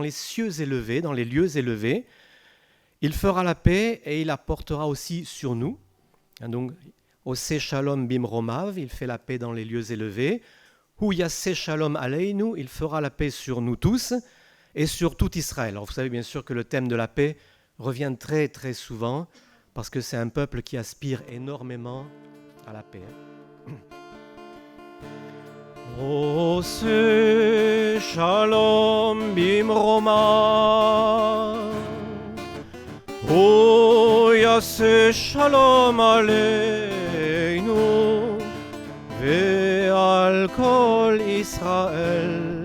les cieux élevés, dans les lieux élevés. Il fera la paix et il apportera aussi sur nous. Donc, Ose Shalom Bimromav, il fait la paix dans les lieux élevés. Hu Yaseh Shalom Aleinu, il fera la paix sur nous tous et sur tout Israël. Alors, vous savez bien sûr que le thème de la paix revient très très souvent parce que c'est un peuple qui aspire énormément à la paix. Ose Shalom Bimromav, Hu Yaseh Shalom Aleinu ve'al kol Israel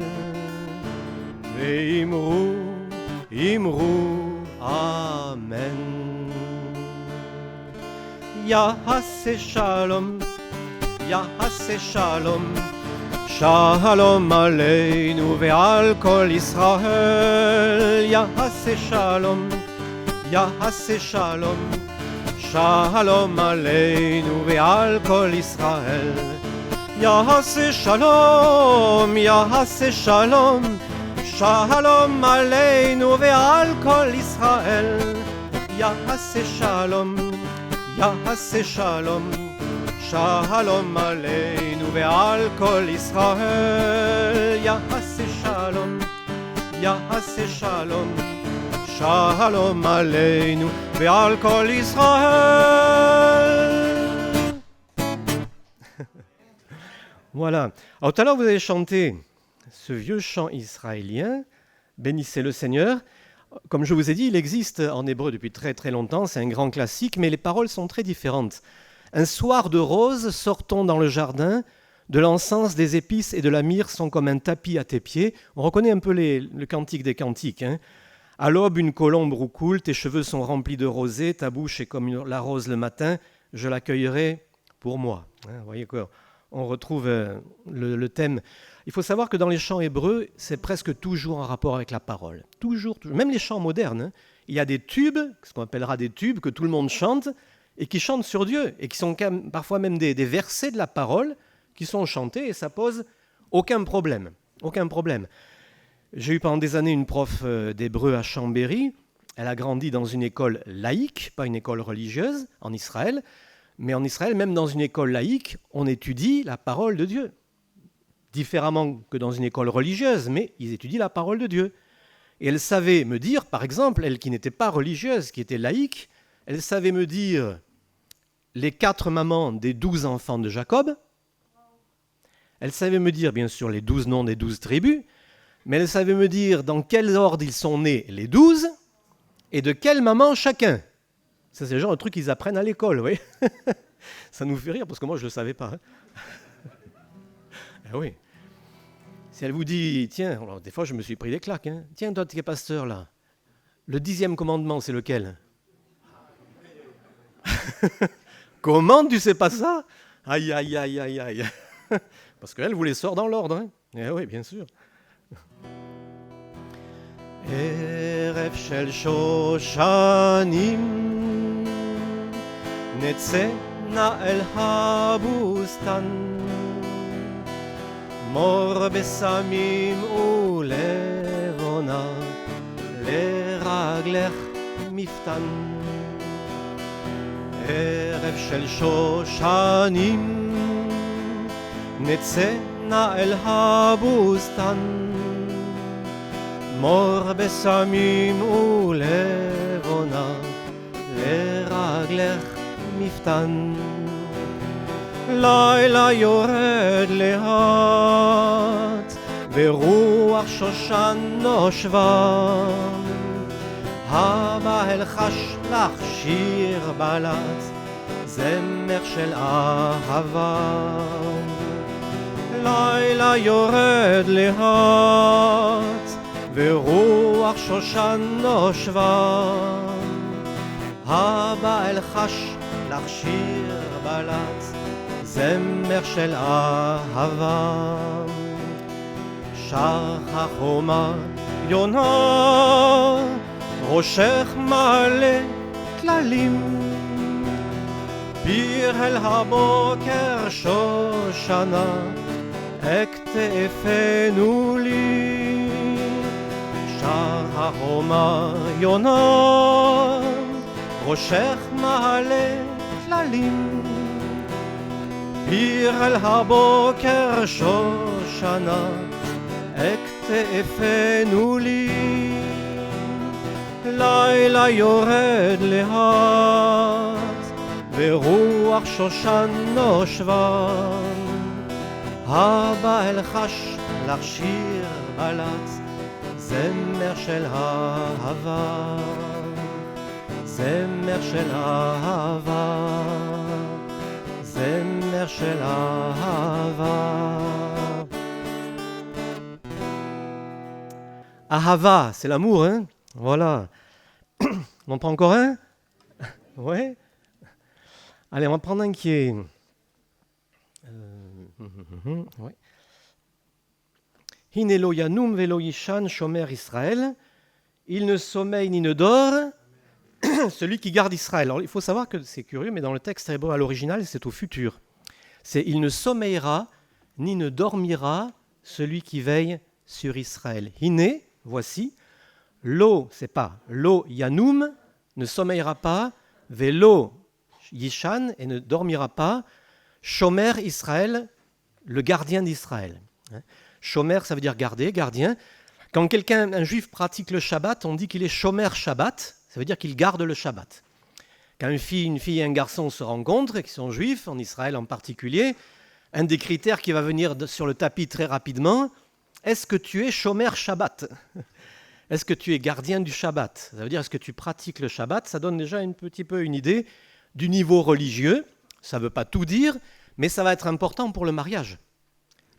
ve'imru Amen. Yahaseh Shalom, Yahaseh Shalom, Shalom Aleinu ve'al kol Israel. Yahaseh Shalom, Yahaseh Shalom, Shalom Aleinu ve'al kol Israel. Yahaseh Shalom, Yahaseh Shalom, Shalom Aleinu ve'al kol Israel. Yahaseh Shalom, Yahaseh Shalom, Shalom Aleinu ve'al kol Israel. Yahaseh Shalom, Yahaseh Shalom, Shalom Aleinu ve'al kol Israël. Voilà. Alors tout à l'heure, vous avez chanté ce vieux chant israélien, Bénissez le Seigneur. Comme je vous ai dit, il existe en hébreu depuis très très longtemps, c'est un grand classique, mais les paroles sont très différentes. Un soir de rose, sortons dans le jardin, de l'encens, des épices et de la myrrhe sont comme un tapis à tes pieds. On reconnaît un peu le cantique des cantiques, hein. À l'aube, une colombe roucoule, tes cheveux sont remplis de rosée, ta bouche est comme la rose le matin, je l'accueillerai pour moi. Vous voyez quoi, on retrouve le thème. Il faut savoir que dans les chants hébreux, c'est presque toujours en rapport avec la parole. Toujours. Même les chants modernes, hein, il y a des tubes, ce qu'on appellera des tubes, que tout le monde chante, et qui chantent sur Dieu, et qui sont parfois même des versets de la parole qui sont chantés, et ça pose aucun problème. Aucun problème. J'ai eu pendant des années une prof d'hébreu à Chambéry. Elle a grandi dans une école laïque, pas une école religieuse, en Israël. Mais en Israël, même dans une école laïque, on étudie la parole de Dieu. Différemment que dans une école religieuse, mais ils étudient la parole de Dieu. Et elle savait me dire, par exemple, elle qui n'était pas religieuse, qui était laïque, elle savait me dire les 4 mamans des 12 enfants de Jacob. Elle savait me dire, bien sûr, les 12 noms des 12 tribus. Mais elle savait me dire dans quel ordre ils sont nés, les 12, et de quelle maman chacun. Ça, c'est le genre de truc qu'ils apprennent à l'école, oui. Ça nous fait rire, parce que moi, je ne le savais pas. Hein. Ah oui. Si elle vous dit, tiens, alors, des fois, je me suis pris des claques. Hein. Tiens, toi, tu es pasteur, là. Le 10e commandement, c'est lequel? Comment tu sais pas ça? Aïe, aïe, aïe, aïe, aïe. Parce qu'elle vous les sort dans l'ordre. Hein. Eh oui, bien sûr. ערב של שושנים נצא נא אל הבוסתן מור בסמים ולבונה לרגלך מפתן ערב של שושנים נצא נא אל הבוסתן מור בסמים ולבונה לרגלך מפתן לילה יורד לאט ורוח שושן נושבה הבא אלחש לך שיר בלט זמר של אהבה לילה יורד לאט ורוח שושן נושבה הבא אלחש לך שיר בלט זמר של אהבה שחר חומה יונה ראשך מלא כללים פיר אל הבוקר שושנה אכתפנו לי הרומא יונה, ראשך מעלה כללים, ביר אל הבוקר שושנה, אכתפנו לי, לילה יורד לאט, ורוח שושן נושבן, הבא אל חש לך שיר בלט, זמר של אהבה, זמר של אהבה, זמר של אהבה. Ahava, c'est l'amour, hein? Voilà. On en prend encore un? Ouais. Allez, on va prendre un qui est... ouais. Hinelo yanum velo yishan shomer Israël. Il ne sommeille ni ne dort, celui qui garde Israël. Alors, il faut savoir que c'est curieux, mais dans le texte hébreu à l'original, c'est au futur. C'est « il ne sommeillera ni ne dormira celui qui veille sur Israël ». Hine, voici, lo, c'est pas lo yanum, ne sommeillera pas, velo yishan, et ne dormira pas, shomer Israël, le gardien d'Israël. Shomer, ça veut dire garder, gardien. Quand un juif pratique le Shabbat, on dit qu'il est shomer Shabbat, ça veut dire qu'il garde le Shabbat. Quand une fille et un garçon se rencontrent et qui sont juifs, en Israël en particulier, un des critères qui va venir sur le tapis très rapidement, est-ce que tu es shomer Shabbat? Est-ce que tu es gardien du Shabbat? Ça veut dire, est-ce que tu pratiques le Shabbat? Ça donne déjà un petit peu une idée du niveau religieux. Ça ne veut pas tout dire, mais ça va être important pour le mariage.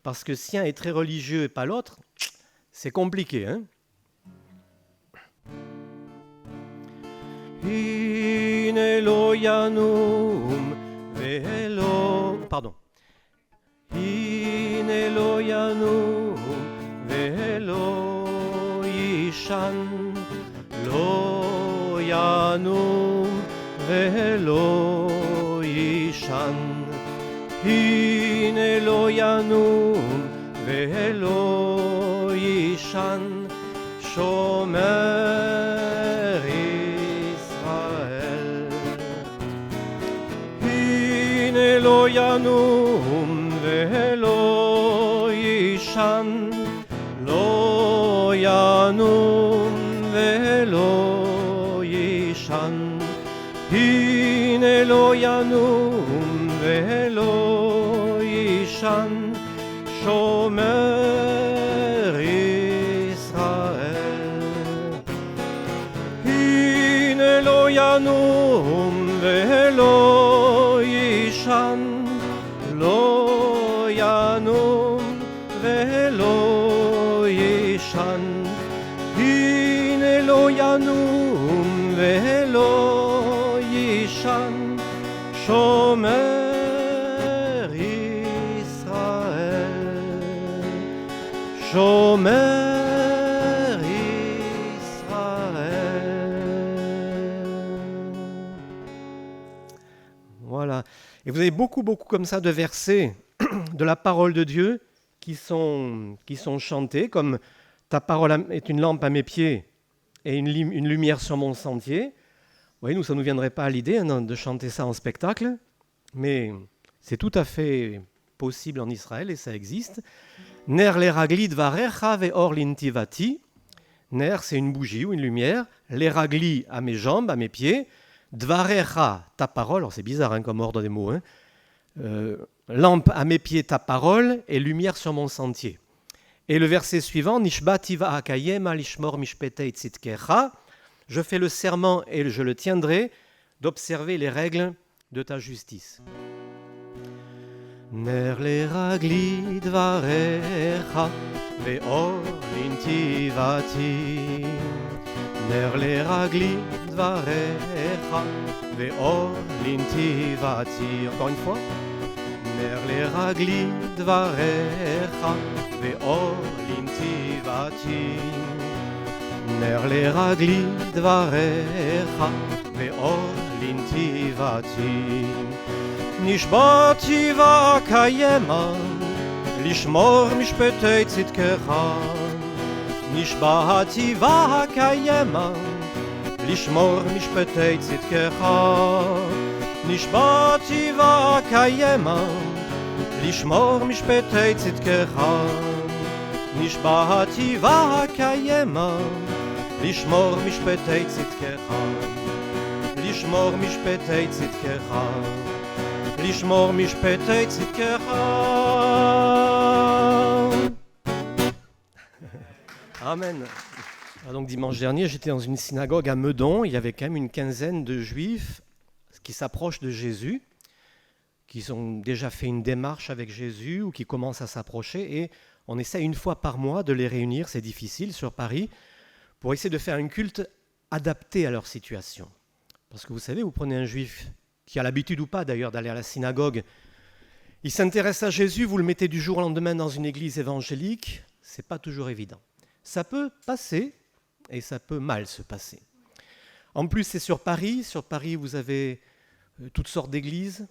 Parce que si un est très religieux et pas l'autre, c'est compliqué, hein? Hinelo yanum velo... Pardon. Hinelo yanum velo yishan lo yanum velo yishan Hinelo yanum velo yishan shomer Israël Hinelo yanum velo yishan lo yanum velo yishan Hinelo yanum velo yishan shomer Israël Hinelo yanum velo yishan lo yanum velo yishan Hinelo yanum velo yishan shomer Israël shomer Israël. Voilà. Et vous avez beaucoup comme ça de versets de la parole de Dieu qui sont chantés, comme « Ta parole est une lampe à mes pieds et une lumière sur mon sentier ». Vous voyez, nous, ça ne nous viendrait pas à l'idée de chanter ça en spectacle, mais c'est tout à fait possible en Israël et ça existe. « Ner leragli dvarecha ve'or lintivati ». Ner, c'est une bougie ou une lumière. Leragli, à mes jambes, à mes pieds. Dvarecha, ta parole. Alors c'est bizarre hein, comme ordre des mots. Hein. Lampe à mes pieds, ta parole, et lumière sur mon sentier. Et le verset suivant, Nishbati va'akayem alishmor mishpetei tzidkecha. Je fais le serment et je le tiendrai d'observer les règles de ta justice. Ner leragli dvarecha ve'or lintivati. Ner leragli dvarecha ve'or lintivati. Encore une fois. Ner leragli dvarecha ve'or lintivati. Ner leragli dvarecha ve'or lintivati. נשבעתי ואקיימה לשמור משפטי צדקך נשבעתי והקיימה, לשמור משפטי צדקך. נשבעתי והקיימה, לשמור משפטי צדקך. נשבעתי והקיימה, לשמור משפטי צדקך. לשמור משפטי צדקך. לשמור משפטי צדקך. Amen. Donc dimanche dernier, j'étais dans une synagogue à Meudon. Il y avait quand même une quinzaine de juifs qui s'approchent de Jésus, qui ont déjà fait une démarche avec Jésus ou qui commencent à s'approcher. Et on essaie une fois par mois de les réunir, c'est difficile, sur Paris, pour essayer de faire un culte adapté à leur situation. Parce que vous savez, vous prenez un juif qui a l'habitude ou pas d'ailleurs d'aller à la synagogue, il s'intéresse à Jésus, vous le mettez du jour au lendemain dans une église évangélique, c'est pas toujours évident. Ça peut passer et ça peut mal se passer. En plus, c'est sur Paris. Sur Paris, vous avez toutes sortes d'églises.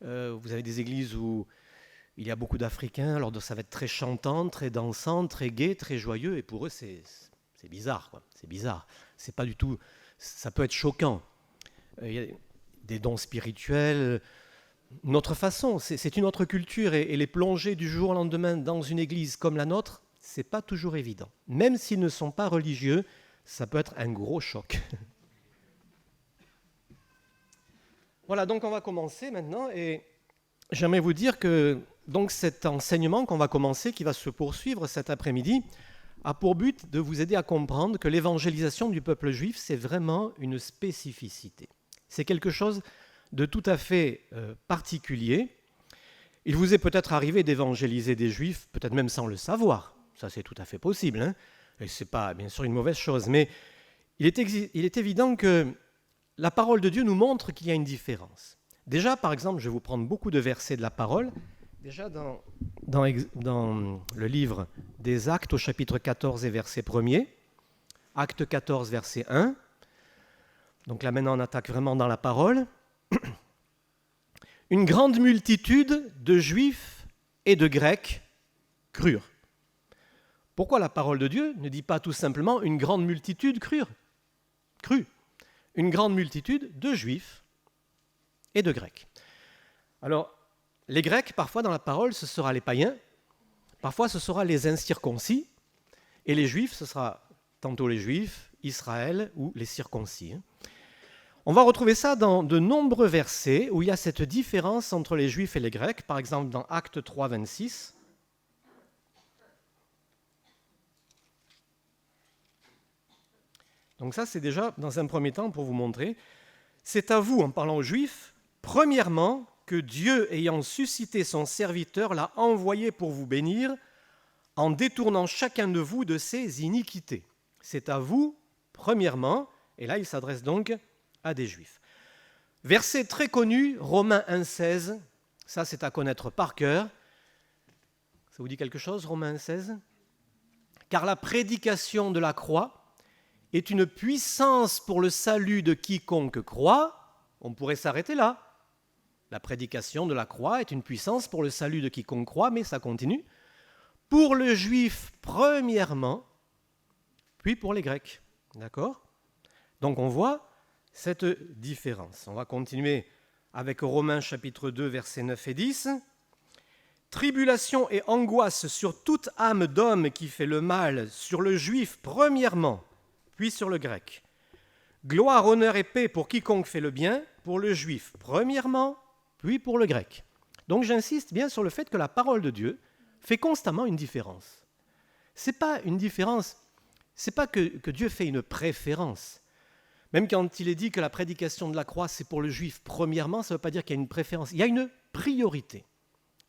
Vous avez des églises où il y a beaucoup d'Africains, alors ça va être très chantant, très dansant, très gai, très joyeux, et pour eux, c'est bizarre, quoi. C'est bizarre. C'est pas du tout. Ça peut être choquant. Il y a des dons spirituels. Notre façon, c'est une autre culture, et les plonger du jour au lendemain dans une église comme la nôtre, c'est pas toujours évident. Même s'ils ne sont pas religieux, ça peut être un gros choc. Voilà, donc on va commencer maintenant, et j'aimerais vous dire que donc cet enseignement qu'on va commencer, qui va se poursuivre cet après-midi, a pour but de vous aider à comprendre que l'évangélisation du peuple juif, c'est vraiment une spécificité. C'est quelque chose de tout à fait particulier. Il vous est peut-être arrivé d'évangéliser des juifs, peut-être même sans le savoir. Ça, c'est tout à fait possible, hein, et ce n'est pas, bien sûr, une mauvaise chose. Mais il est évident que la parole de Dieu nous montre qu'il y a une différence. Déjà, par exemple, je vais vous prendre beaucoup de versets de la parole. Déjà, dans le livre des Actes, au chapitre 14 et verset 1er, Acte 14, verset 1. Donc là, maintenant, on attaque vraiment dans la parole. Une grande multitude de Juifs et de Grecs crurent. Pourquoi la parole de Dieu ne dit pas tout simplement une grande multitude crut? Une grande multitude de Juifs et de Grecs. Alors, les Grecs, parfois dans la parole, ce sera les païens, parfois ce sera les incirconcis, et les Juifs, ce sera tantôt les Juifs, Israël ou les circoncis. On va retrouver ça dans de nombreux versets où il y a cette différence entre les Juifs et les Grecs, par exemple dans Acte 3, 26. Donc ça, c'est déjà, dans un premier temps, pour vous montrer, c'est à vous, en parlant aux Juifs, premièrement, que Dieu, ayant suscité son serviteur, l'a envoyé pour vous bénir, en détournant chacun de vous de ses iniquités. C'est à vous, premièrement, et là, il s'adresse donc à des Juifs. Verset très connu, Romains 1, 16, ça c'est à connaître par cœur. Ça vous dit quelque chose, Romains 1, 16 ? Car la prédication de la croix est une puissance pour le salut de quiconque croit. On pourrait s'arrêter là. La prédication de la croix est une puissance pour le salut de quiconque croit, mais ça continue. Pour le juif premièrement, puis pour les grecs. D'accord ? Donc on voit cette différence. On va continuer avec Romains chapitre 2, versets 9 et 10. Tribulation et angoisse sur toute âme d'homme qui fait le mal, sur le juif premièrement, puis sur le grec. Gloire, honneur et paix pour quiconque fait le bien, pour le juif premièrement, puis pour le grec. Donc j'insiste bien sur le fait que la parole de Dieu fait constamment une différence. C'est pas une différence, c'est pas que Dieu fait une préférence. Même quand il est dit que la prédication de la croix, c'est pour le juif premièrement, ça ne veut pas dire qu'il y a une préférence, il y a une priorité.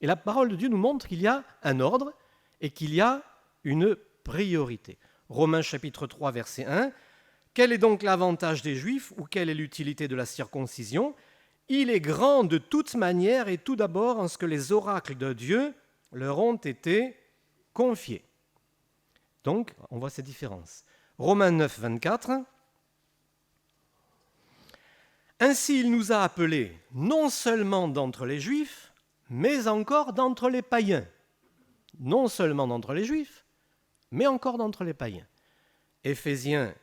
Et la parole de Dieu nous montre qu'il y a un ordre et qu'il y a une priorité. Romains chapitre 3, verset 1. Quel est donc l'avantage des Juifs ou quelle est l'utilité de la circoncision ? Il est grand de toute manière et tout d'abord en ce que les oracles de Dieu leur ont été confiés. Donc, on voit cette différence. Romains 9, 24. Ainsi, il nous a appelés non seulement d'entre les Juifs, mais encore d'entre les païens. Non seulement d'entre les Juifs, mais encore d'entre les païens. Éphésiens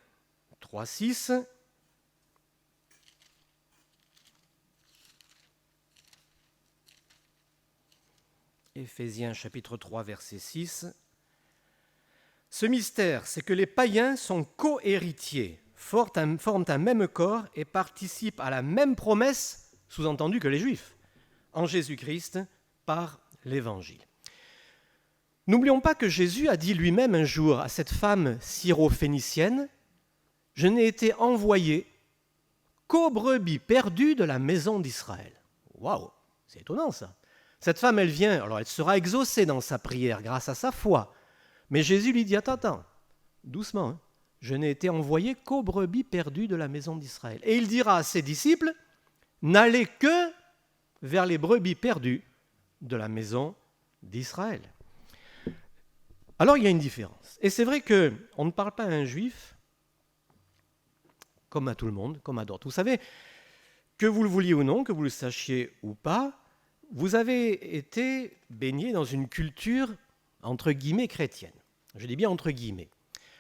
3:6. Éphésiens chapitre 3, verset 6. Ce mystère, c'est que les païens sont co-héritiers, forment un même corps et participent à la même promesse, sous-entendu que les Juifs, en Jésus-Christ par l'Évangile. N'oublions pas que Jésus a dit lui-même un jour à cette femme syro-phénicienne « Je n'ai été envoyé qu'aux brebis perdues de la maison d'Israël. » Waouh, c'est étonnant ça. Cette femme, elle vient, alors elle sera exaucée dans sa prière grâce à sa foi. Mais Jésus lui dit « Attends, doucement, hein. Je n'ai été envoyé qu'aux brebis perdues de la maison d'Israël. » Et il dira à ses disciples « N'allez que vers les brebis perdues de la maison d'Israël. » Alors il y a une différence. Et c'est vrai qu'on ne parle pas à un juif comme à tout le monde, comme à d'autres. Vous savez, que vous le vouliez ou non, que vous le sachiez ou pas, vous avez été baigné dans une culture entre guillemets chrétienne. Je dis bien entre guillemets.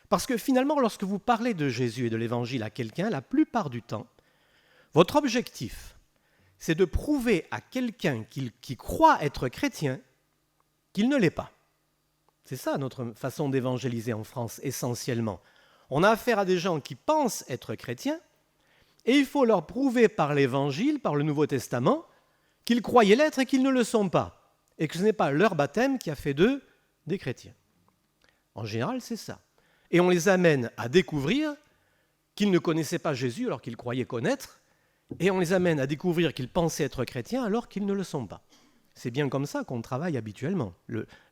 Parce que finalement, lorsque vous parlez de Jésus et de l'Évangile à quelqu'un, la plupart du temps, votre objectif, c'est de prouver à quelqu'un qui croit être chrétien qu'il ne l'est pas. C'est ça notre façon d'évangéliser en France essentiellement. On a affaire à des gens qui pensent être chrétiens et il faut leur prouver par l'Évangile, par le Nouveau Testament, qu'ils croyaient l'être et qu'ils ne le sont pas. Et que ce n'est pas leur baptême qui a fait d'eux des chrétiens. En général, c'est ça. Et on les amène à découvrir qu'ils ne connaissaient pas Jésus alors qu'ils croyaient connaître, et on les amène à découvrir qu'ils pensaient être chrétiens alors qu'ils ne le sont pas. C'est bien comme ça qu'on travaille habituellement,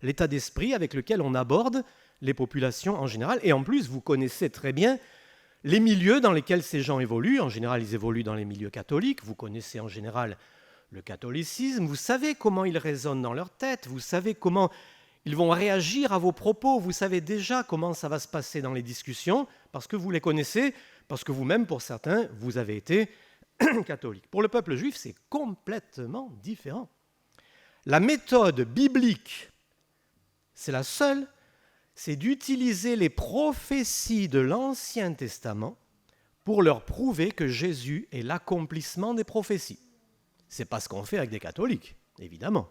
l'état d'esprit avec lequel on aborde les populations en général. Et en plus, vous connaissez très bien les milieux dans lesquels ces gens évoluent. En général, ils évoluent dans les milieux catholiques. Vous connaissez en général le catholicisme. Vous savez comment ils raisonnent dans leur tête. Vous savez comment ils vont réagir à vos propos. Vous savez déjà comment ça va se passer dans les discussions parce que vous les connaissez, parce que vous-même, pour certains, vous avez été catholique. Pour le peuple juif, c'est complètement différent. La méthode biblique, c'est la seule, c'est d'utiliser les prophéties de l'Ancien Testament pour leur prouver que Jésus est l'accomplissement des prophéties. Ce n'est pas ce qu'on fait avec des catholiques, évidemment.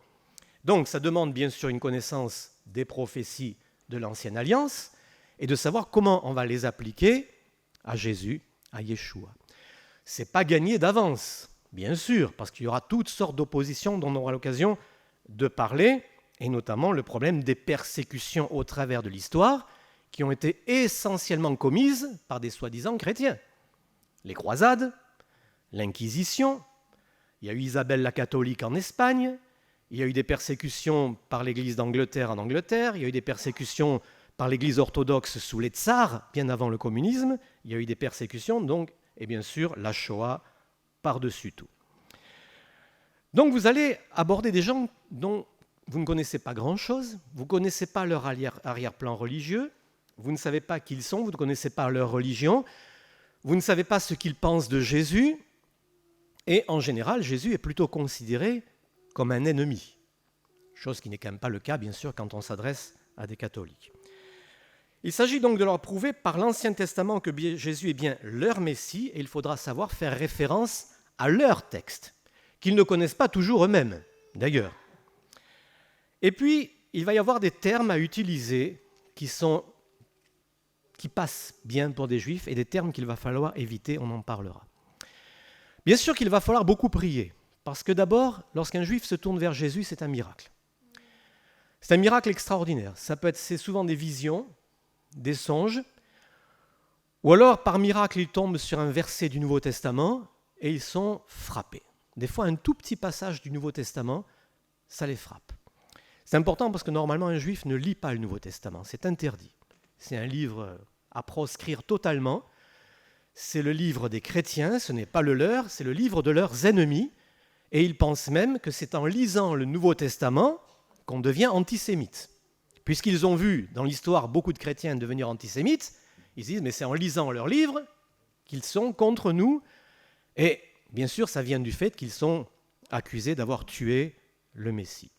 Donc ça demande bien sûr une connaissance des prophéties de l'Ancienne Alliance et de savoir comment on va les appliquer à Jésus, à Yeshua. Ce n'est pas gagné d'avance, bien sûr, parce qu'il y aura toutes sortes d'oppositions dont on aura l'occasion de parler, et notamment le problème des persécutions au travers de l'histoire qui ont été essentiellement commises par des soi-disant chrétiens. Les croisades, l'Inquisition, il y a eu Isabelle la catholique en Espagne, il y a eu des persécutions par l'Église d'Angleterre en Angleterre, il y a eu des persécutions par l'Église orthodoxe sous les tsars, bien avant le communisme, il y a eu des persécutions, donc, et bien sûr, la Shoah par-dessus tout. Donc vous allez aborder des gens dont vous ne connaissez pas grand-chose, vous ne connaissez pas leur arrière-plan religieux, vous ne savez pas qui ils sont, vous ne connaissez pas leur religion, vous ne savez pas ce qu'ils pensent de Jésus, et en général, Jésus est plutôt considéré comme un ennemi, chose qui n'est quand même pas le cas, bien sûr, quand on s'adresse à des catholiques. Il s'agit donc de leur prouver par l'Ancien Testament que Jésus est bien leur Messie, et il faudra savoir faire référence à leur texte, qu'ils ne connaissent pas toujours eux-mêmes, d'ailleurs. Et puis, il va y avoir des termes à utiliser qui passent bien pour des juifs et des termes qu'il va falloir éviter, on en parlera. Bien sûr qu'il va falloir beaucoup prier, parce que d'abord, lorsqu'un juif se tourne vers Jésus, c'est un miracle. C'est un miracle extraordinaire. C'est souvent des visions, des songes, ou alors par miracle, ils tombent sur un verset du Nouveau Testament et ils sont frappés. Des fois, un tout petit passage du Nouveau Testament, ça les frappe. C'est important parce que normalement, un juif ne lit pas le Nouveau Testament, c'est interdit. C'est un livre à proscrire totalement. C'est le livre des chrétiens, ce n'est pas le leur, c'est le livre de leurs ennemis. Et ils pensent même que c'est en lisant le Nouveau Testament qu'on devient antisémite. Puisqu'ils ont vu dans l'histoire beaucoup de chrétiens devenir antisémites, ils disent mais c'est en lisant leurs livres qu'ils sont contre nous. Et bien sûr, ça vient du fait qu'ils sont accusés d'avoir tué le Messie.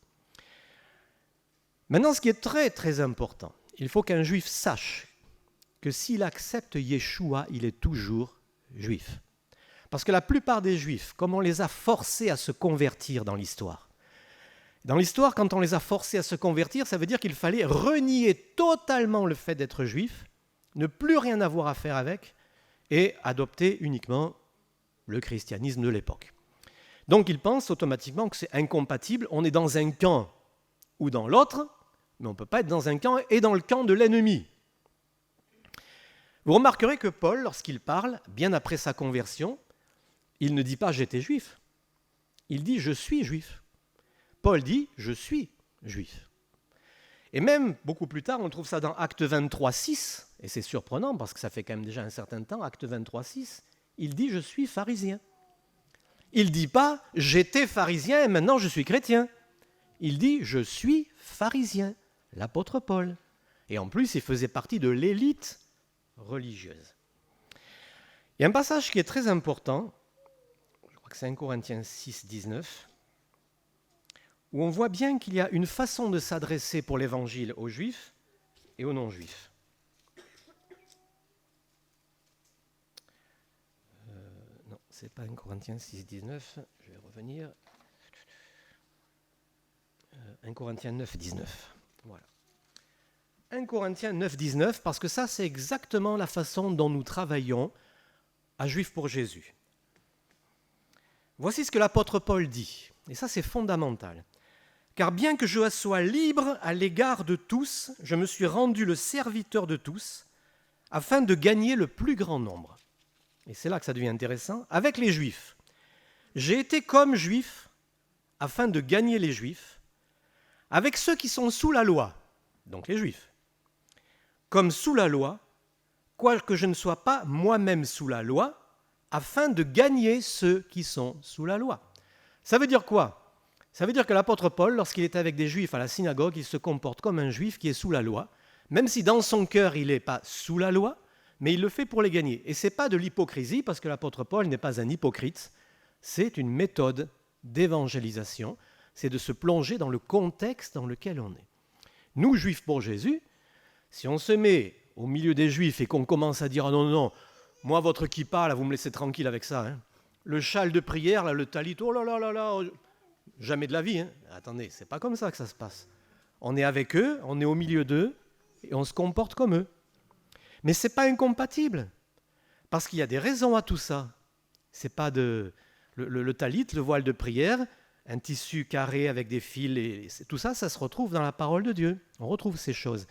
Maintenant, ce qui est très très important, il faut qu'un juif sache que s'il accepte Yeshua, il est toujours juif. Parce que la plupart des juifs, comme on les a forcés à se convertir dans l'histoire, quand on les a forcés à se convertir, ça veut dire qu'il fallait renier totalement le fait d'être juif, ne plus rien avoir à faire avec, et adopter uniquement le christianisme de l'époque. Donc ils pensent automatiquement que c'est incompatible, on est dans un camp ou dans l'autre, mais on ne peut pas être dans un camp et dans le camp de l'ennemi. Vous remarquerez que Paul, lorsqu'il parle, bien après sa conversion, il ne dit pas « j'étais juif », il dit « je suis juif ». Paul dit « je suis juif ». Et même beaucoup plus tard, on trouve ça dans Acte 23, 6, et c'est surprenant parce que ça fait quand même déjà un certain temps, Acte 23, 6, il dit « je suis pharisien ». Il ne dit pas « j'étais pharisien et maintenant je suis chrétien ». Il dit « je suis pharisien », l'apôtre Paul. Et en plus, il faisait partie de l'élite religieuse. Il y a un passage qui est très important, je crois que c'est 1 Corinthiens 6, 19, où on voit bien qu'il y a une façon de s'adresser pour l'évangile aux juifs et aux non-juifs. Non, ce n'est pas 1 Corinthiens 6, 19, je vais revenir. 1 Corinthiens 9, 19. Voilà. 1 Corinthiens 9, 19, parce que ça, c'est exactement la façon dont nous travaillons à Juifs pour Jésus. Voici ce que l'apôtre Paul dit, et ça, c'est fondamental. « Car bien que je sois libre à l'égard de tous, je me suis rendu le serviteur de tous, afin de gagner le plus grand nombre. » Et c'est là que ça devient intéressant. Avec les Juifs, j'ai été comme Juif, afin de gagner les Juifs, avec ceux qui sont sous la loi, donc les Juifs, comme sous la loi, quoique je ne sois pas moi-même sous la loi, afin de gagner ceux qui sont sous la loi. Ça veut dire quoi ? Ça veut dire que l'apôtre Paul, lorsqu'il est avec des Juifs à la synagogue, il se comporte comme un Juif qui est sous la loi, même si dans son cœur il n'est pas sous la loi, mais il le fait pour les gagner. Et ce n'est pas de l'hypocrisie, parce que l'apôtre Paul n'est pas un hypocrite, c'est une méthode d'évangélisation, c'est de se plonger dans le contexte dans lequel on est. Nous, Juifs pour Jésus, si on se met au milieu des Juifs et qu'on commence à dire « Ah non, non, non, moi, votre kippa, là, vous me laissez tranquille avec ça. Hein. Le châle de prière, là, le talit, oh là là là là, jamais de la vie. Hein. » Attendez, c'est pas comme ça que ça se passe. On est avec eux, on est au milieu d'eux, et on se comporte comme eux. Mais ce n'est pas incompatible, parce qu'il y a des raisons à tout ça. C'est pas le talit, le voile de prière, un tissu carré avec des fils, et tout ça, ça se retrouve dans la parole de Dieu. On retrouve ces choses.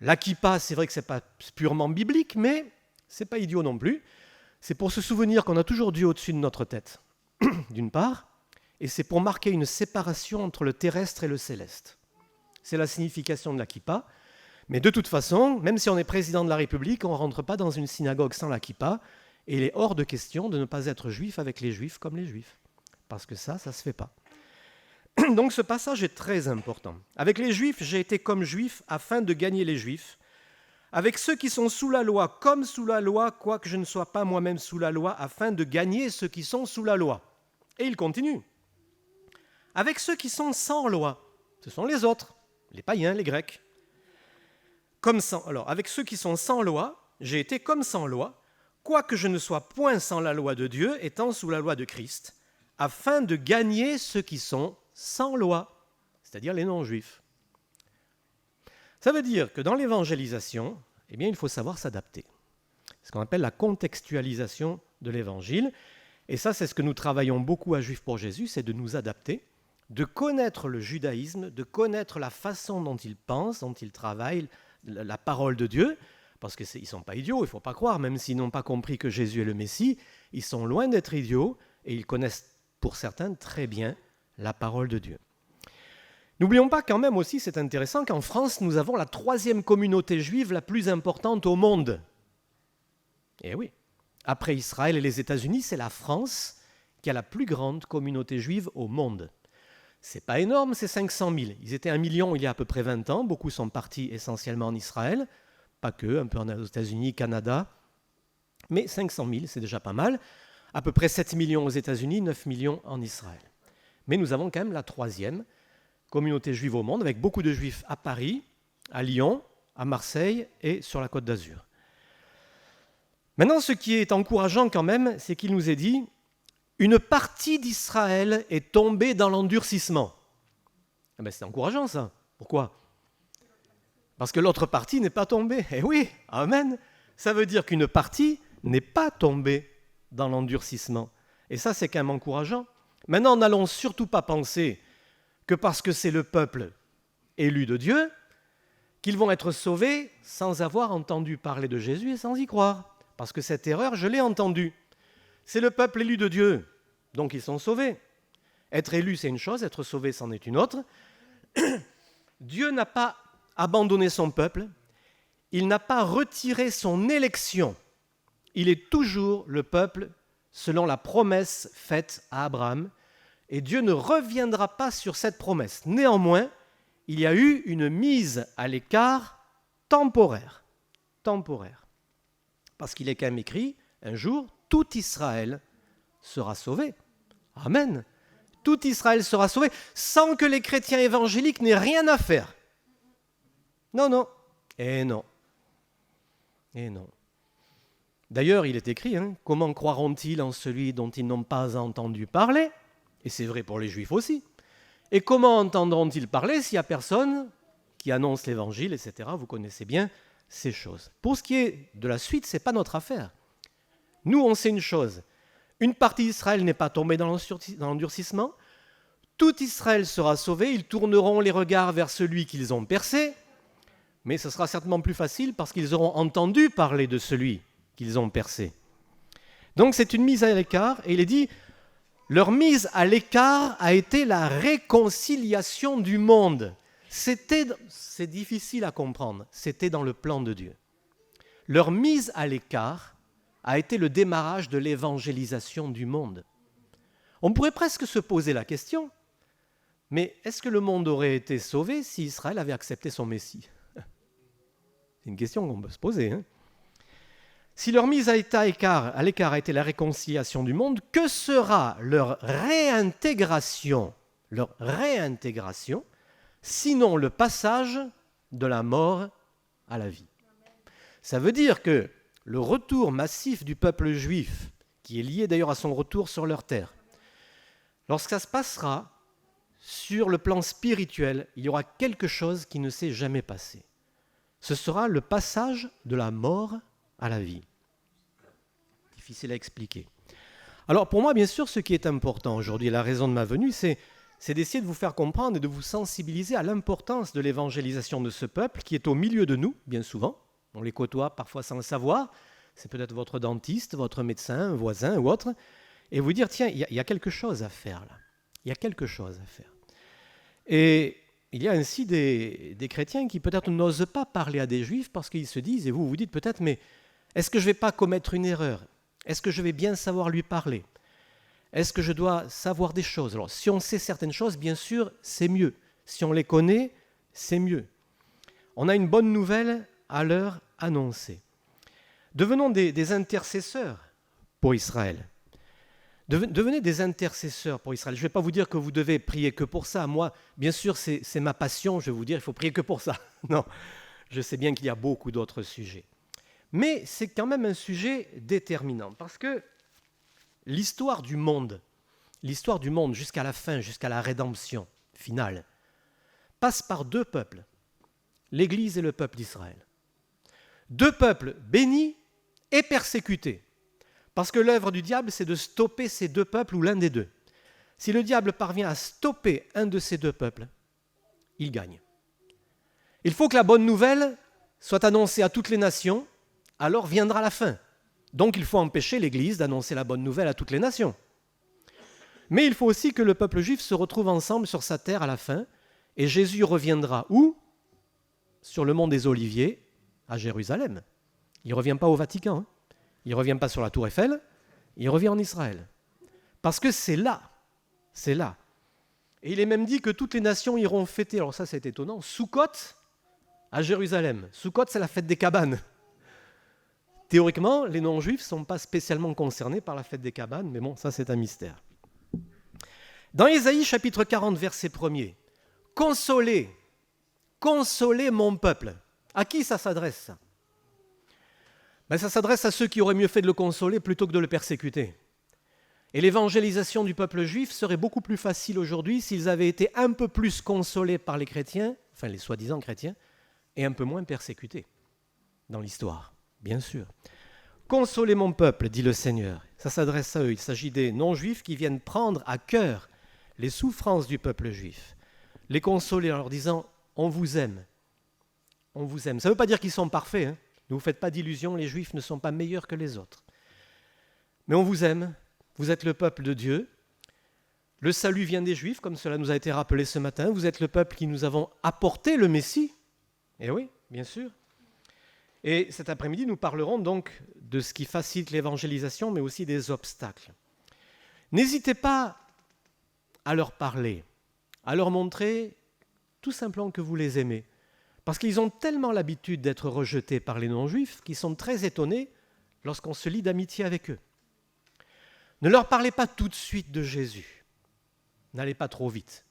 La kippa, c'est vrai que ce n'est pas purement biblique, mais ce n'est pas idiot non plus. C'est pour se souvenir qu'on a toujours Dieu au-dessus de notre tête, d'une part, et c'est pour marquer une séparation entre le terrestre et le céleste. C'est la signification de la kippa. Mais de toute façon, même si on est président de la République, on ne rentre pas dans une synagogue sans la kippa, et il est hors de question de ne pas être juif avec les juifs comme les juifs. Parce que ça ne se fait pas. Donc ce passage est très important. Avec les juifs, j'ai été comme juif afin de gagner les juifs. Avec ceux qui sont sous la loi, comme sous la loi, quoique je ne sois pas moi-même sous la loi, afin de gagner ceux qui sont sous la loi. Et il continue. Avec ceux qui sont sans loi, ce sont les autres, les païens, les Grecs. Alors, avec ceux qui sont sans loi, j'ai été comme sans loi, quoique je ne sois point sans la loi de Dieu, étant sous la loi de Christ, afin de gagner ceux qui sont sans loi, c'est-à-dire les non-juifs. Ça veut dire que dans l'évangélisation, eh bien, il faut savoir s'adapter. C'est ce qu'on appelle la contextualisation de l'évangile. Et ça, c'est ce que nous travaillons beaucoup à Juifs pour Jésus, c'est de nous adapter, de connaître le judaïsme, de connaître la façon dont ils pensent, dont ils travaillent, la parole de Dieu, parce qu'ils ne sont pas idiots, il ne faut pas croire, même s'ils n'ont pas compris que Jésus est le Messie, ils sont loin d'être idiots et ils connaissent pour certains très bien la parole de Dieu. N'oublions pas quand même aussi, c'est intéressant, qu'en France, nous avons la 3e communauté juive la plus importante au monde. Eh oui, après Israël et les États-Unis, c'est la France qui a la plus grande communauté juive au monde. C'est pas énorme, c'est 500 000. Ils étaient 1 million il y a à peu près 20 ans. Beaucoup sont partis essentiellement en Israël. Pas que, un peu aux États-Unis, Canada. Mais 500 000, c'est déjà pas mal. À peu près 7 millions aux États-Unis, 9 millions en Israël. Mais nous avons quand même la 3e communauté juive au monde, avec beaucoup de juifs à Paris, à Lyon, à Marseille et sur la Côte d'Azur. Maintenant, ce qui est encourageant quand même, c'est qu'il nous est dit « Une partie d'Israël est tombée dans l'endurcissement ». Eh bien, c'est encourageant ça. Pourquoi ? Parce que l'autre partie n'est pas tombée. Eh oui, amen. Ça veut dire qu'une partie n'est pas tombée dans l'endurcissement. Et ça, c'est quand même encourageant. Maintenant, n'allons surtout pas penser que parce que c'est le peuple élu de Dieu, qu'ils vont être sauvés sans avoir entendu parler de Jésus et sans y croire. Parce que cette erreur, je l'ai entendue. C'est le peuple élu de Dieu, donc ils sont sauvés. Être élu, c'est une chose, être sauvé, c'en est une autre. Dieu n'a pas abandonné son peuple, il n'a pas retiré son élection. Il est toujours le peuple selon la promesse faite à Abraham, et Dieu ne reviendra pas sur cette promesse. Néanmoins, il y a eu une mise à l'écart temporaire. Parce qu'il est quand même écrit, un jour, tout Israël sera sauvé. Amen. Tout Israël sera sauvé, sans que les chrétiens évangéliques n'aient rien à faire. Non. Et non. D'ailleurs, il est écrit, comment croiront-ils en celui dont ils n'ont pas entendu parler ? Et c'est vrai pour les Juifs aussi. Et comment entendront-ils parler s'il n'y a personne qui annonce l'évangile, etc. Vous connaissez bien ces choses. Pour ce qui est de la suite, ce n'est pas notre affaire. Nous, on sait une chose. Une partie d'Israël n'est pas tombée dans l'endurcissement. Tout Israël sera sauvé. Ils tourneront les regards vers celui qu'ils ont percé. Mais ce sera certainement plus facile parce qu'ils auront entendu parler de celui qu'ils ont percé. Donc c'est une mise à l'écart. Et il est dit, leur mise à l'écart a été la réconciliation du monde. C'est difficile à comprendre. C'était dans le plan de Dieu. Leur mise à l'écart a été le démarrage de l'évangélisation du monde. On pourrait presque se poser la question, mais est-ce que le monde aurait été sauvé si Israël avait accepté son Messie ? C'est une question qu'on peut se poser. Si leur mise à l'écart a été la réconciliation du monde, que sera leur réintégration, sinon le passage de la mort à la vie ? Ça veut dire que le retour massif du peuple juif, qui est lié d'ailleurs à son retour sur leur terre, lorsque ça se passera, sur le plan spirituel, il y aura quelque chose qui ne s'est jamais passé. Ce sera le passage de la mort à la vie. Difficile à expliquer. Alors pour moi, bien sûr, ce qui est important aujourd'hui, la raison de ma venue, c'est d'essayer de vous faire comprendre et de vous sensibiliser à l'importance de l'évangélisation de ce peuple qui est au milieu de nous, bien souvent. On les côtoie parfois sans le savoir. C'est peut-être votre dentiste, votre médecin, un voisin ou autre. Et vous dire, tiens, il y a quelque chose à faire là. Il y a quelque chose à faire. Et il y a ainsi des chrétiens qui peut-être n'osent pas parler à des juifs parce qu'ils se disent, et vous vous dites peut-être, mais est-ce que je ne vais pas commettre une erreur ? Est-ce que je vais bien savoir lui parler ? Est-ce que je dois savoir des choses ? Alors, si on sait certaines choses, bien sûr, c'est mieux. Si on les connaît, c'est mieux. On a une bonne nouvelle à leur annoncer. Devenons des intercesseurs pour Israël. Devenez des intercesseurs pour Israël. Je ne vais pas vous dire que vous devez prier que pour ça. Moi, bien sûr, c'est ma passion. Je vais vous dire, il faut prier que pour ça. Non, je sais bien qu'il y a beaucoup d'autres sujets. Mais c'est quand même un sujet déterminant parce que l'histoire du monde jusqu'à la fin, jusqu'à la rédemption finale, passe par deux peuples, l'Église et le peuple d'Israël. Deux peuples bénis et persécutés. Parce que l'œuvre du diable, c'est de stopper ces deux peuples ou l'un des deux. Si le diable parvient à stopper un de ces deux peuples, il gagne. Il faut que la bonne nouvelle soit annoncée à toutes les nations, alors viendra la fin. Donc il faut empêcher l'Église d'annoncer la bonne nouvelle à toutes les nations. Mais il faut aussi que le peuple juif se retrouve ensemble sur sa terre à la fin, et Jésus reviendra où ? Sur le mont des Oliviers, à Jérusalem. Il ne revient pas au Vatican, il ne revient pas sur la tour Eiffel, il revient en Israël. Parce que c'est là. Et il est même dit que toutes les nations iront fêter, alors ça c'est étonnant, Soukhot à Jérusalem. Soukhot, c'est la fête des cabanes. Théoriquement, les non-juifs ne sont pas spécialement concernés par la fête des cabanes, mais bon, ça c'est un mystère. Dans Ésaïe chapitre 40, verset 1er, consolez mon peuple. À qui ça s'adresse, ça? Ça s'adresse à ceux qui auraient mieux fait de le consoler plutôt que de le persécuter. Et l'évangélisation du peuple juif serait beaucoup plus facile aujourd'hui s'ils avaient été un peu plus consolés par les chrétiens, enfin les soi-disant chrétiens, et un peu moins persécutés dans l'histoire, bien sûr. Consolez mon peuple, dit le Seigneur. Ça s'adresse à eux. Il s'agit des non-juifs qui viennent prendre à cœur les souffrances du peuple juif, les consoler en leur disant « on vous aime ». On vous aime. Ça ne veut pas dire qu'ils sont parfaits. Hein. Ne vous faites pas d'illusions, les Juifs ne sont pas meilleurs que les autres. Mais on vous aime, vous êtes le peuple de Dieu. Le salut vient des Juifs, comme cela nous a été rappelé ce matin. Vous êtes le peuple qui nous avons apporté le Messie. Eh oui, bien sûr. Et cet après-midi, nous parlerons donc de ce qui facilite l'évangélisation, mais aussi des obstacles. N'hésitez pas à leur parler, à leur montrer tout simplement que vous les aimez. Parce qu'ils ont tellement l'habitude d'être rejetés par les non-juifs qu'ils sont très étonnés lorsqu'on se lie d'amitié avec eux. Ne leur parlez pas tout de suite de Jésus. N'allez pas trop vite.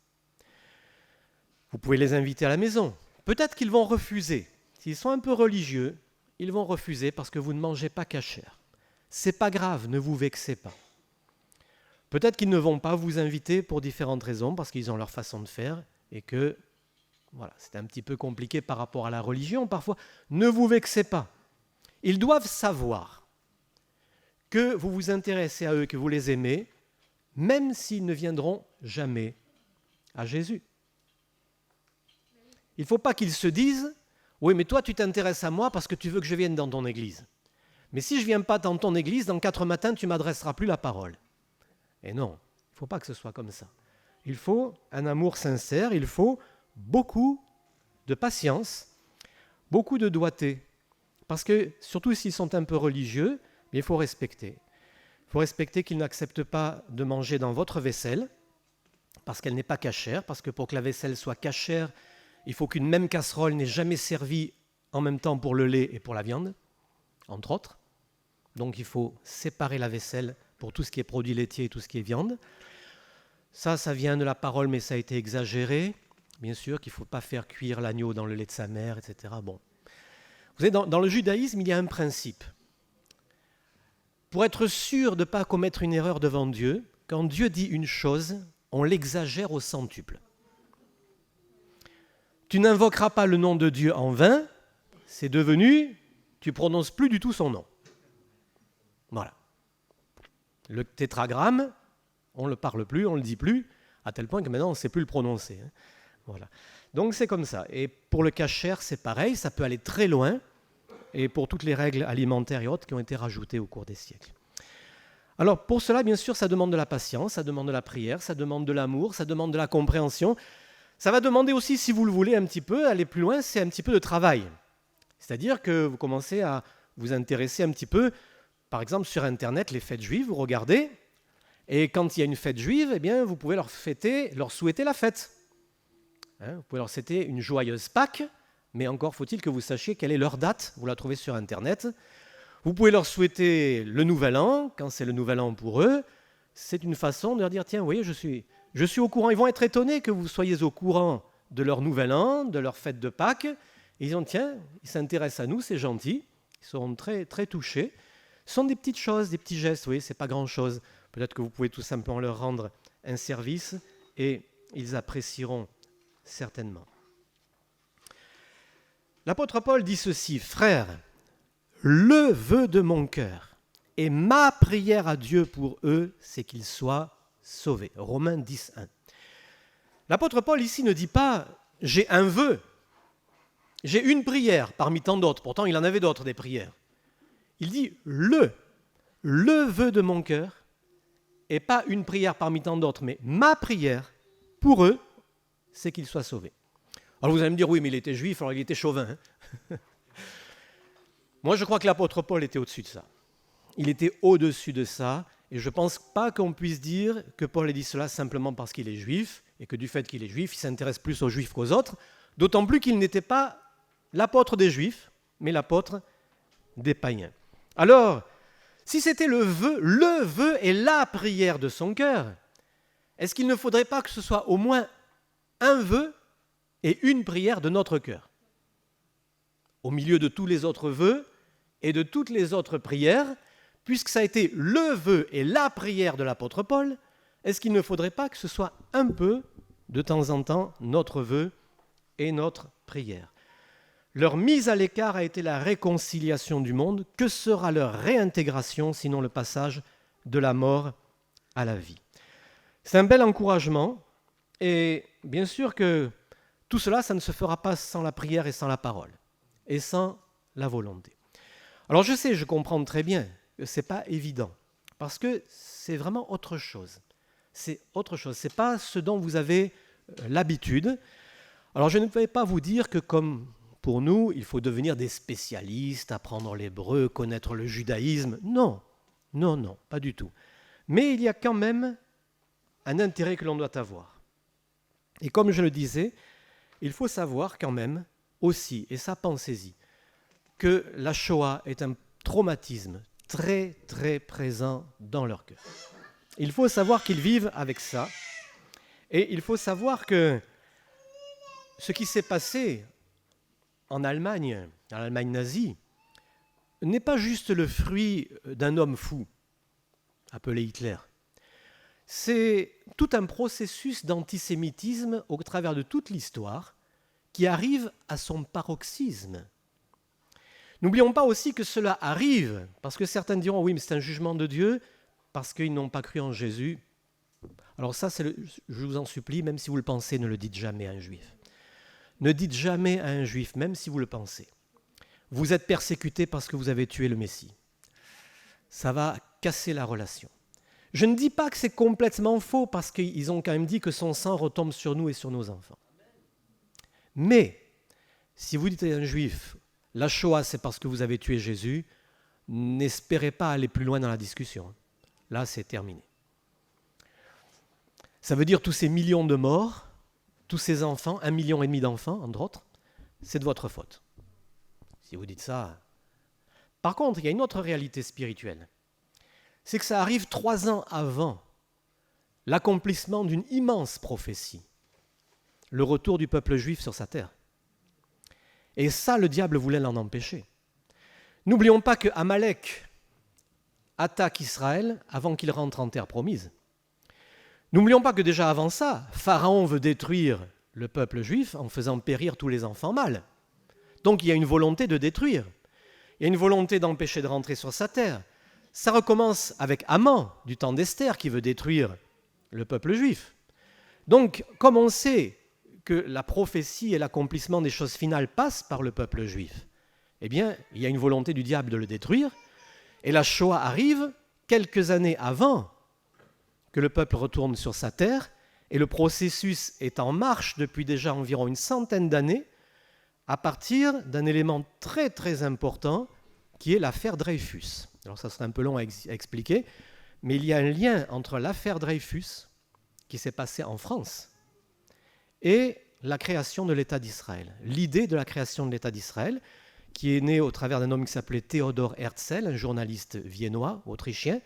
Vous pouvez les inviter à la maison. Peut-être qu'ils vont refuser. S'ils sont un peu religieux, ils vont refuser parce que vous ne mangez pas cachère. C'est pas grave, ne vous vexez pas. Peut-être qu'ils ne vont pas vous inviter pour différentes raisons, parce qu'ils ont leur façon de faire et que voilà, c'est un petit peu compliqué par rapport à la religion parfois. Ne vous vexez pas. Ils doivent savoir que vous vous intéressez à eux, que vous les aimez, même s'ils ne viendront jamais à Jésus. Il ne faut pas qu'ils se disent « Oui, mais toi, tu t'intéresses à moi parce que tu veux que je vienne dans ton église. Mais si je ne viens pas dans ton église, dans 4 matins, tu ne m'adresseras plus la parole. » Et non, il ne faut pas que ce soit comme ça. Il faut un amour sincère, il faut beaucoup de patience, beaucoup de doigté. Parce que, surtout s'ils sont un peu religieux, il faut respecter. Il faut respecter qu'ils n'acceptent pas de manger dans votre vaisselle, parce qu'elle n'est pas cachère, parce que pour que la vaisselle soit cachère, il faut qu'une même casserole n'ait jamais servi en même temps pour le lait et pour la viande, entre autres. Donc il faut séparer la vaisselle pour tout ce qui est produits laitiers et tout ce qui est viande. Ça vient de la parole, mais ça a été exagéré. Bien sûr qu'il ne faut pas faire cuire l'agneau dans le lait de sa mère, etc. Bon. Vous savez, dans le judaïsme, il y a un principe. Pour être sûr de ne pas commettre une erreur devant Dieu, quand Dieu dit une chose, on l'exagère au centuple. Tu n'invoqueras pas le nom de Dieu en vain, c'est devenu, tu ne prononces plus du tout son nom. Voilà. Le tétragramme, on ne le parle plus, on ne le dit plus, à tel point que maintenant on ne sait plus le prononcer. Voilà. Donc c'est comme ça. Et pour le kasher, c'est pareil, ça peut aller très loin, et pour toutes les règles alimentaires et autres qui ont été rajoutées au cours des siècles. Alors pour cela, bien sûr, ça demande de la patience, ça demande de la prière, ça demande de l'amour, ça demande de la compréhension. Ça va demander aussi, si vous le voulez un petit peu, aller plus loin, c'est un petit peu de travail. C'est-à-dire que vous commencez à vous intéresser un petit peu, par exemple sur Internet, les fêtes juives, vous regardez, et quand il y a une fête juive, eh bien, vous pouvez leur souhaiter la fête. Vous pouvez leur souhaiter une joyeuse Pâques, mais encore faut-il que vous sachiez quelle est leur date, vous la trouvez sur Internet. Vous pouvez leur souhaiter le Nouvel An, quand c'est le Nouvel An pour eux. C'est une façon de leur dire, tiens, vous voyez, je suis au courant. Ils vont être étonnés que vous soyez au courant de leur Nouvel An, de leur fête de Pâques. Et ils disent, tiens, ils s'intéressent à nous, c'est gentil. Ils seront très, très touchés. Ce sont des petites choses, des petits gestes, oui, c'est pas grand-chose. Peut-être que vous pouvez tout simplement leur rendre un service et ils apprécieront certainement. L'apôtre Paul dit ceci, « Frères, le vœu de mon cœur et ma prière à Dieu pour eux, c'est qu'ils soient sauvés. » Romains 10, 1. L'apôtre Paul ici ne dit pas « j'ai un vœu, j'ai une prière parmi tant d'autres ». Pourtant, il en avait d'autres, des prières. Il dit « le vœu de mon cœur » et pas une prière parmi tant d'autres, mais ma prière pour eux, c'est qu'ils soient sauvés. Alors vous allez me dire, oui, mais il était juif, alors il était chauvin. Hein. Moi, je crois que l'apôtre Paul était au-dessus de ça. Il était au-dessus de ça, et je ne pense pas qu'on puisse dire que Paul ait dit cela simplement parce qu'il est juif, et que du fait qu'il est juif, il s'intéresse plus aux juifs qu'aux autres, d'autant plus qu'il n'était pas l'apôtre des juifs, mais l'apôtre des païens. Alors, si c'était le vœu et la prière de son cœur, est-ce qu'il ne faudrait pas que ce soit au moins un vœu et une prière de notre cœur? au milieu de tous les autres vœux et de toutes les autres prières, puisque ça a été le vœu et la prière de l'apôtre Paul, est-ce qu'il ne faudrait pas que ce soit un peu, de temps en temps, notre vœu et notre prière? Leur mise à l'écart a été la réconciliation du monde. Que sera leur réintégration, sinon le passage de la mort à la vie? C'est un bel encouragement, et bien sûr que tout cela, ça ne se fera pas sans la prière et sans la parole, et sans la volonté. Alors je sais, je comprends très bien que ce n'est pas évident, parce que c'est vraiment autre chose. C'est autre chose, ce n'est pas ce dont vous avez l'habitude. Alors je ne vais pas vous dire que comme pour nous, il faut devenir des spécialistes, apprendre l'hébreu, connaître le judaïsme. Non, non, non, pas du tout. Mais il y a quand même un intérêt que l'on doit avoir. Et comme je le disais, il faut savoir quand même aussi, et ça pensez-y, que la Shoah est un traumatisme très, très présent dans leur cœur. Il faut savoir qu'ils vivent avec ça, et il faut savoir que ce qui s'est passé en Allemagne nazie, n'est pas juste le fruit d'un homme fou, appelé Hitler. C'est tout un processus d'antisémitisme au travers de toute l'histoire qui arrive à son paroxysme. N'oublions pas aussi que cela arrive, parce que certains diront, oui, mais c'est un jugement de Dieu, parce qu'ils n'ont pas cru en Jésus. Alors ça, je vous en supplie, même si vous le pensez, ne le dites jamais à un juif. Ne dites jamais à un juif, même si vous le pensez. Vous êtes persécuté parce que vous avez tué le Messie. Ça va casser la relation. Je ne dis pas que c'est complètement faux, parce qu'ils ont quand même dit que son sang retombe sur nous et sur nos enfants. Mais, si vous dites à un juif, la Shoah c'est parce que vous avez tué Jésus, n'espérez pas aller plus loin dans la discussion. Là, c'est terminé. Ça veut dire tous ces millions de morts, tous ces enfants, 1,5 million d'enfants, entre autres, c'est de votre faute. Si vous dites ça. Par contre, il y a une autre réalité spirituelle. C'est que ça arrive 3 ans avant l'accomplissement d'une immense prophétie, le retour du peuple juif sur sa terre. Et ça, le diable voulait l'en empêcher. N'oublions pas que Amalek attaque Israël avant qu'il rentre en terre promise. N'oublions pas que déjà avant ça, Pharaon veut détruire le peuple juif en faisant périr tous les enfants mâles. Donc il y a une volonté de détruire. Il y a une volonté d'empêcher de rentrer sur sa terre. Ça recommence avec Haman, du temps d'Esther, qui veut détruire le peuple juif. Donc, comme on sait que la prophétie et l'accomplissement des choses finales passent par le peuple juif, eh bien, il y a une volonté du diable de le détruire. Et la Shoah arrive quelques années avant que le peuple retourne sur sa terre, et le processus est en marche depuis déjà environ une centaine d'années, à partir d'un élément très très important, qui est l'affaire Dreyfus. Alors ça serait un peu long à expliquer, mais il y a un lien entre l'affaire Dreyfus, qui s'est passée en France, et la création de l'État d'Israël. L'idée de la création de l'État d'Israël, qui est née au travers d'un homme qui s'appelait Theodor Herzl, un journaliste viennois, autrichien,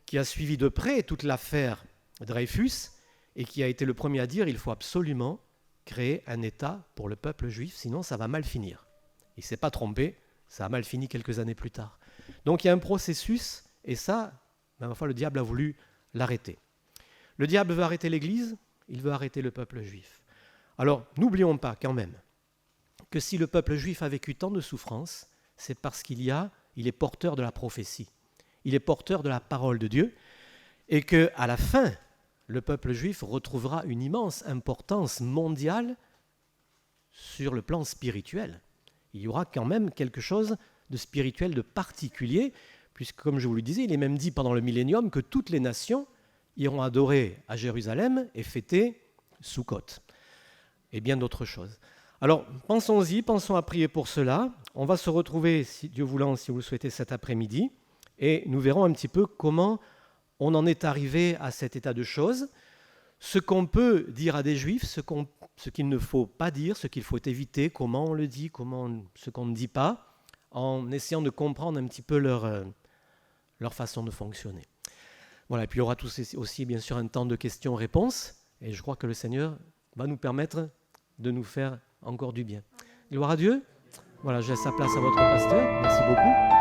qui a suivi de près toute l'affaire Dreyfus et qui a été le premier à dire qu'il faut absolument créer un État pour le peuple juif, sinon ça va mal finir. Il ne s'est pas trompé, ça a mal fini quelques années plus tard. Donc il y a un processus, et ça, ma foi, le diable a voulu l'arrêter. Le diable veut arrêter l'Église, il veut arrêter le peuple juif. Alors n'oublions pas quand même que si le peuple juif a vécu tant de souffrances, c'est parce qu'il est porteur de la prophétie. Il est porteur de la parole de Dieu, et qu'à la fin, le peuple juif retrouvera une immense importance mondiale sur le plan spirituel. Il y aura quand même quelque chose de spirituel, de particulier, puisque, comme je vous le disais, il est même dit pendant le millénium que toutes les nations iront adorer à Jérusalem et fêter Sukkot, et bien d'autres choses. Alors, pensons-y, pensons à prier pour cela. On va se retrouver, si Dieu voulant, si vous le souhaitez, cet après-midi, et nous verrons un petit peu comment on en est arrivé à cet état de choses, ce qu'on peut dire à des Juifs, ce qu'il ne faut pas dire, ce qu'il faut éviter, comment on le dit, ce qu'on ne dit pas, en essayant de comprendre un petit peu leur façon de fonctionner. Voilà, et puis il y aura aussi, bien sûr, un temps de questions-réponses, et je crois que le Seigneur va nous permettre de nous faire encore du bien. Gloire à Dieu. Voilà, je laisse la place à votre pasteur. Merci beaucoup.